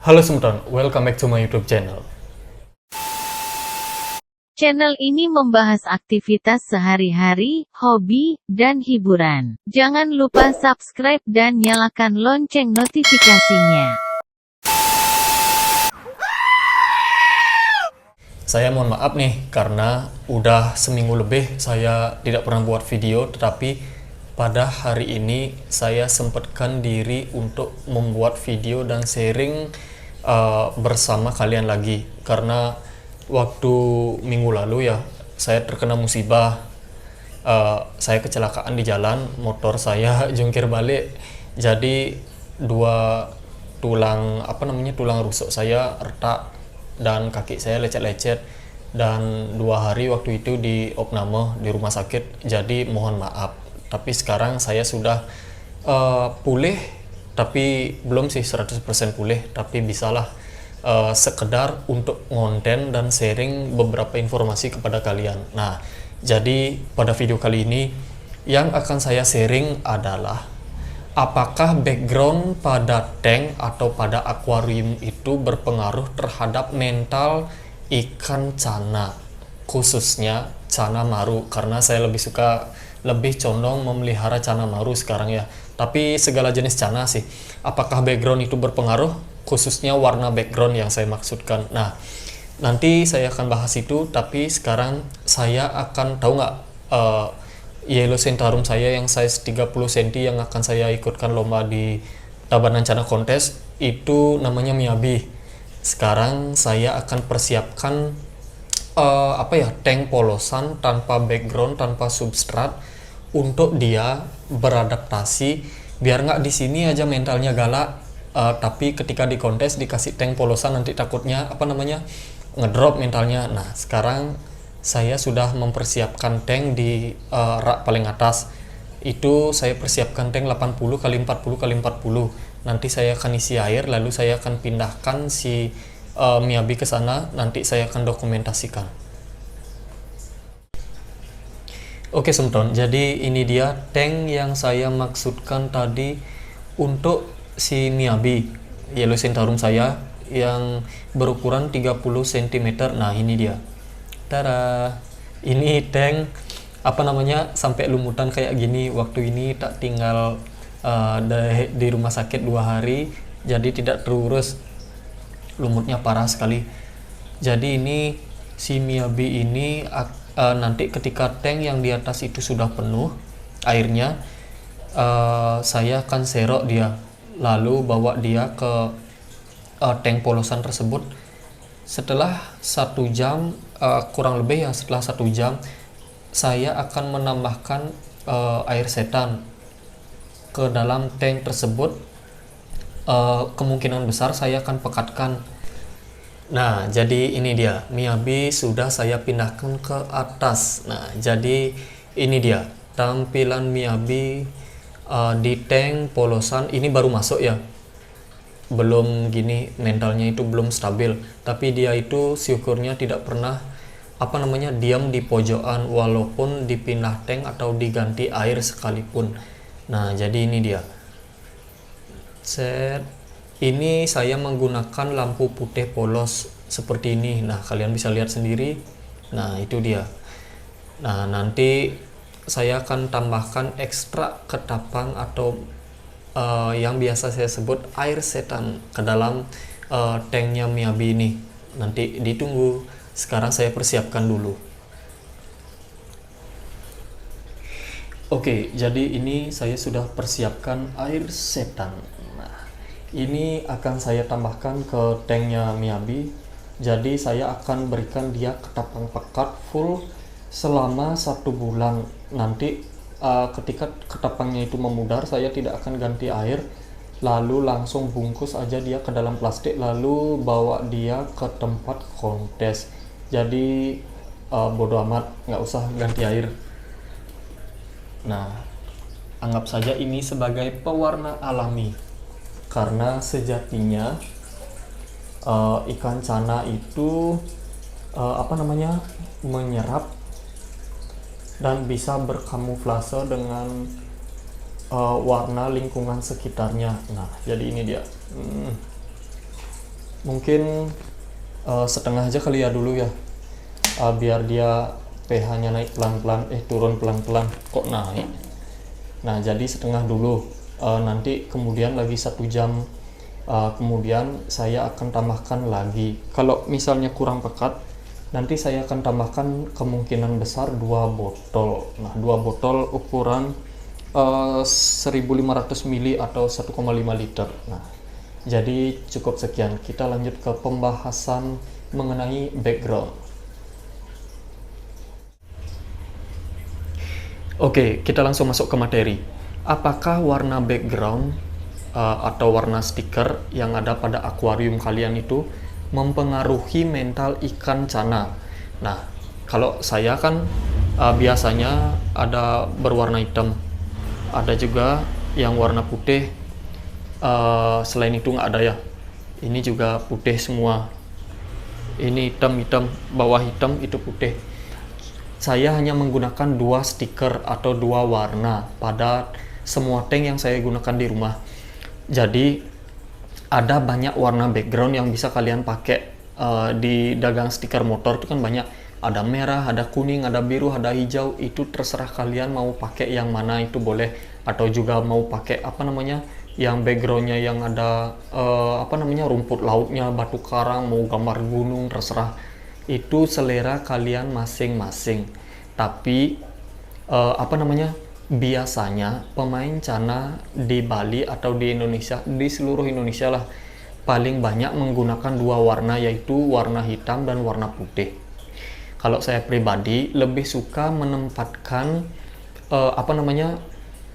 Halo semuanya, welcome back to my YouTube channel. Channel ini membahas aktivitas sehari-hari, hobi, dan hiburan. Jangan lupa subscribe dan nyalakan lonceng notifikasinya. Saya mohon maaf nih, karena udah seminggu lebih saya tidak pernah buat video, tetapi pada hari ini saya sempatkan diri untuk membuat video dan sharing bersama kalian lagi. Karena waktu minggu lalu ya, saya terkena musibah. Saya kecelakaan di jalan, motor saya jungkir balik, jadi dua tulang rusuk saya retak dan kaki saya lecet-lecet, dan 2 hari waktu itu di opname di rumah sakit. Jadi mohon maaf, tapi sekarang saya sudah pulih, tapi belum sih 100% pulih, tapi bisalah sekedar untuk ngonten dan sharing beberapa informasi kepada kalian. Nah, jadi pada video kali ini yang akan saya sharing adalah apakah background pada tank atau pada akuarium itu berpengaruh terhadap mental ikan cana, khususnya cana maru, karena saya lebih condong memelihara cana maru sekarang ya, tapi segala jenis cana sih. Apakah background itu berpengaruh, khususnya warna background yang saya maksudkan. Nah, nanti saya akan bahas itu, tapi sekarang saya akan tahu nggak yellow centaurum saya yang size 30 cm yang akan saya ikutkan lomba di Tabanan Cana Kontes itu namanya Miyabi. Sekarang saya akan persiapkan tank polosan tanpa background, tanpa substrat, untuk dia beradaptasi biar nggak di sini aja mentalnya galak, tapi ketika di kontes dikasih tank polosan nanti takutnya ngedrop mentalnya. Nah, sekarang saya sudah mempersiapkan tank di rak paling atas. Itu saya persiapkan tank 80 kali 40 kali 40. Nanti saya akan isi air, lalu saya akan pindahkan si Miyabi ke sana. Nanti saya akan dokumentasikan. Oke semton, jadi ini dia tank yang saya maksudkan tadi untuk si Miyabi yellow centaurum saya yang berukuran 30 cm. Nah, ini dia. Tada, ini tank sampai lumutan kayak gini. Waktu ini tak tinggal di rumah sakit 2 hari, jadi tidak terurus, lumutnya parah sekali. Jadi ini si Miyabi ini nanti ketika tank yang di atas itu sudah penuh airnya, saya akan serok dia, lalu bawa dia ke tank polosan tersebut. Setelah 1 jam, kurang lebih ya, setelah 1 jam saya akan menambahkan air setan ke dalam tank tersebut. Kemungkinan besar saya akan pekatkan. Nah, jadi ini dia Miyabi sudah saya pindahkan ke atas. Nah, jadi ini dia tampilan Miyabi di tank polosan. Ini baru masuk ya, belum gini, mentalnya itu belum stabil, tapi dia itu syukurnya tidak pernah diam di pojokan walaupun dipindah tank atau diganti air sekalipun. Nah, jadi ini dia set. Ini saya menggunakan lampu putih polos seperti ini. Nah, kalian bisa lihat sendiri. Nah, itu dia. Nah, nanti saya akan tambahkan ekstra ketapang atau yang biasa saya sebut air setan ke dalam tanknya Miyabi ini. Nanti ditunggu. Sekarang saya persiapkan dulu. Oke, jadi ini saya sudah persiapkan air setan. Nah, ini akan saya tambahkan ke tanknya Miyabi. Jadi saya akan berikan dia ketapang pekat full selama 1 bulan. Nanti ketika ketapangnya itu memudar, saya tidak akan ganti air, lalu langsung bungkus aja dia ke dalam plastik, lalu bawa dia ke tempat kontes. Jadi bodo amat, nggak usah ganti air. Nah, anggap saja ini sebagai pewarna alami, karena sejatinya ikan cana itu menyerap dan bisa berkamuflase dengan warna lingkungan sekitarnya. Nah, jadi ini dia. Mungkin setengah aja kali ya dulu ya, biar dia pH-nya naik pelan-pelan, turun pelan-pelan, kok naik. Nah jadi setengah dulu. Nanti kemudian lagi 1 jam kemudian saya akan tambahkan lagi. Kalau misalnya kurang pekat, nanti saya akan tambahkan kemungkinan besar 2 botol. Nah 2 botol ukuran 1500 ml atau 1,5 liter. Nah jadi cukup sekian, kita lanjut ke pembahasan mengenai background. Oke, kita langsung masuk ke materi. Apakah warna background atau warna stiker yang ada pada akuarium kalian itu mempengaruhi mental ikan cana? Nah, kalau saya kan biasanya ada berwarna hitam, ada juga yang warna putih. Selain itu nggak ada ya. Ini juga putih semua. Ini hitam, bawah hitam, itu putih. Saya hanya menggunakan 2 stiker atau 2 warna pada semua tank yang saya gunakan di rumah. Jadi ada banyak warna background yang bisa kalian pakai di dagang stiker motor itu kan banyak. Ada merah, ada kuning, ada biru, ada hijau. Itu terserah kalian mau pakai yang mana, itu boleh. Atau juga mau pakai yang backgroundnya yang ada rumput lautnya, batu karang, mau gambar gunung, terserah. Itu selera kalian masing-masing. Tapi biasanya pemain cana di Bali atau di Indonesia, di seluruh Indonesia lah, paling banyak menggunakan 2 warna, yaitu warna hitam dan warna putih. Kalau saya pribadi lebih suka menempatkan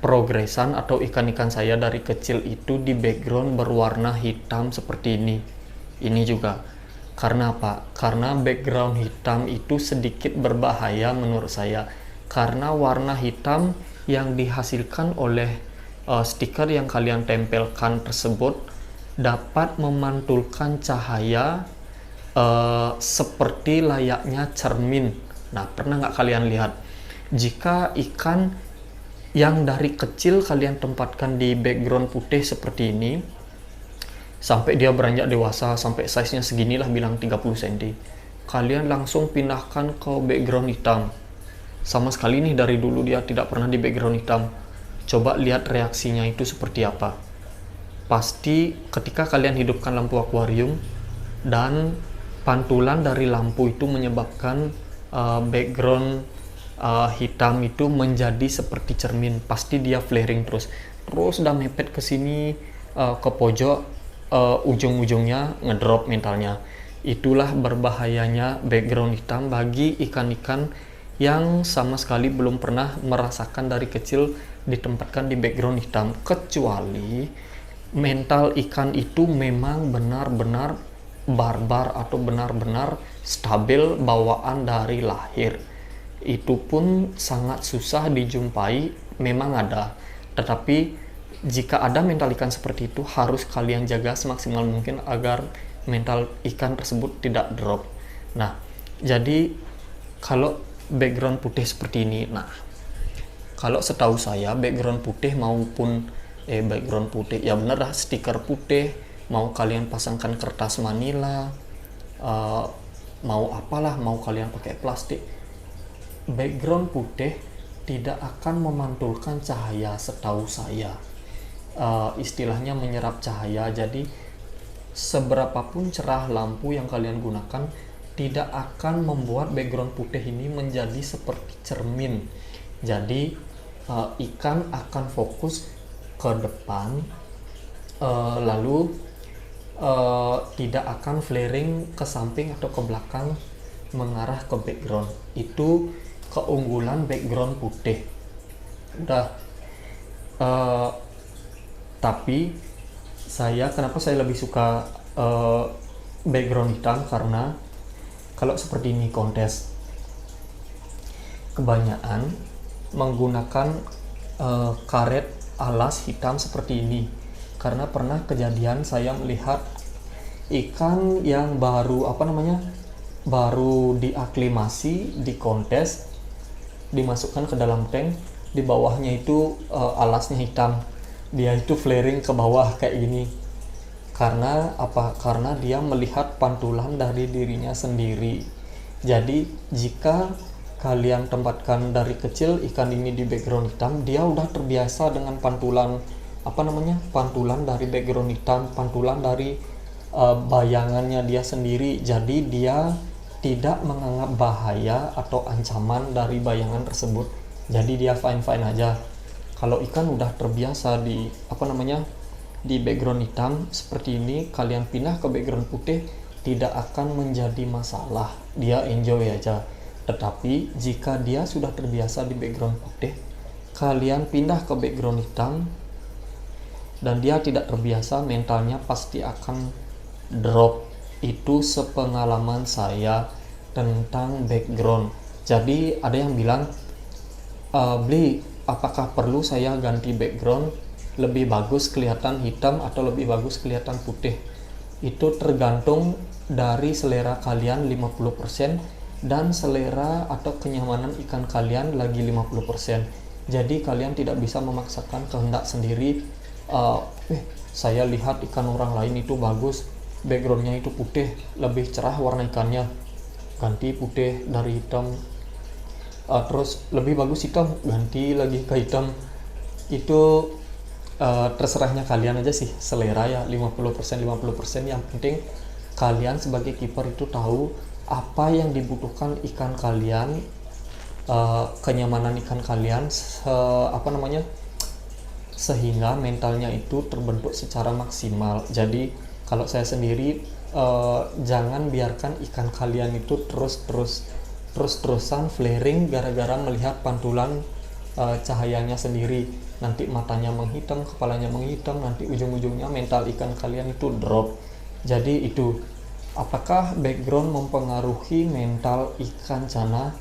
progresan atau ikan-ikan saya dari kecil itu di background berwarna hitam seperti ini. Ini juga karena apa? Karena background hitam itu sedikit berbahaya menurut saya, karena warna hitam yang dihasilkan oleh stiker yang kalian tempelkan tersebut dapat memantulkan cahaya seperti layaknya cermin. Nah, pernah nggak kalian lihat jika ikan yang dari kecil kalian tempatkan di background putih seperti ini, sampai dia beranjak dewasa, sampai size nya seginilah, bilang 30 cm, kalian langsung pindahkan ke background hitam. Sama sekali nih dari dulu dia tidak pernah di background hitam. Coba lihat reaksinya itu seperti apa. Pasti ketika kalian hidupkan lampu akuarium dan pantulan dari lampu itu menyebabkan background hitam itu menjadi seperti cermin, pasti dia flaring terus udah mepet ke sini, ke pojok, ujung-ujungnya ngedrop mentalnya. Itulah berbahayanya background hitam bagi ikan-ikan yang sama sekali belum pernah merasakan dari kecil ditempatkan di background hitam, kecuali mental ikan itu memang benar-benar barbar atau benar-benar stabil bawaan dari lahir. Itu pun sangat susah dijumpai, memang ada, tetapi jika ada mental ikan seperti itu harus kalian jaga semaksimal mungkin agar mental ikan tersebut tidak drop. Nah, jadi kalau background putih seperti ini, nah kalau setahu saya background putih maupun background putih ya bener lah, stiker putih, mau kalian pasangkan kertas manila, mau apalah, mau kalian pakai plastik, background putih tidak akan memantulkan cahaya setahu saya. Istilahnya menyerap cahaya. Jadi seberapapun cerah lampu yang kalian gunakan tidak akan membuat background putih ini menjadi seperti cermin. Jadi ikan akan fokus ke depan, lalu tidak akan flaring ke samping atau ke belakang mengarah ke background. Itu keunggulan background putih. Udah. Tapi kenapa saya lebih suka background hitam, karena kalau seperti ini kontes kebanyakan menggunakan karet alas hitam seperti ini, karena pernah kejadian saya melihat ikan yang baru diaklimasi di kontes, dimasukkan ke dalam tank, di bawahnya itu alasnya hitam, dia itu flaring ke bawah kayak gini. Karena apa? Karena dia melihat pantulan dari dirinya sendiri. Jadi jika kalian tempatkan dari kecil ikan ini di background hitam, dia udah terbiasa dengan pantulan pantulan dari background hitam, pantulan dari bayangannya dia sendiri. Jadi dia tidak menganggap bahaya atau ancaman dari bayangan tersebut. Jadi dia fine-fine aja. Kalau ikan udah terbiasa di di background hitam seperti ini, kalian pindah ke background putih tidak akan menjadi masalah, dia enjoy aja. Tetapi jika dia sudah terbiasa di background putih, kalian pindah ke background hitam dan dia tidak terbiasa, mentalnya pasti akan drop. Itu sepengalaman saya tentang background. Jadi ada yang bilang, Bli, apakah perlu saya ganti background, lebih bagus kelihatan hitam atau lebih bagus kelihatan putih? Itu tergantung dari selera kalian 50% dan selera atau kenyamanan ikan kalian lagi 50%. Jadi kalian tidak bisa memaksakan kehendak sendiri. Saya lihat ikan orang lain itu bagus, backgroundnya itu putih, lebih cerah warna ikannya, ganti putih dari hitam. Terus lebih bagus hitam, ganti lagi ke hitam. Itu terserahnya kalian aja sih, selera ya, 50% yang penting kalian sebagai kiper itu tahu apa yang dibutuhkan ikan kalian, kenyamanan ikan kalian, sehingga mentalnya itu terbentuk secara maksimal. Jadi kalau saya sendiri, jangan biarkan ikan kalian itu terus-terusan flaring gara-gara melihat pantulan cahayanya sendiri. Nanti matanya menghitam, kepalanya menghitam, nanti ujung-ujungnya mental ikan kalian itu drop. Jadi itu, apakah background mempengaruhi mental ikan cana?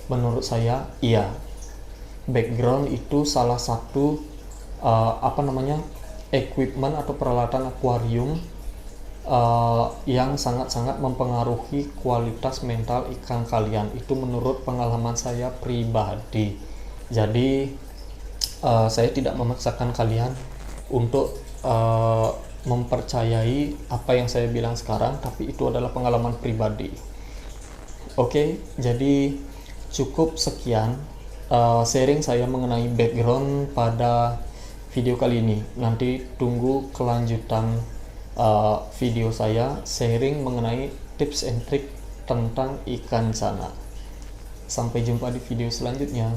Menurut saya iya. Background itu salah satu equipment atau peralatan akuarium yang sangat-sangat mempengaruhi kualitas mental ikan kalian. Itu menurut pengalaman saya pribadi. Jadi saya tidak memaksakan kalian untuk mempercayai apa yang saya bilang sekarang, tapi itu adalah pengalaman pribadi. Oke, jadi cukup sekian sharing saya mengenai background pada video kali ini. Nanti tunggu kelanjutan video saya sharing mengenai tips and trick tentang ikan cana. Sampai jumpa di video selanjutnya.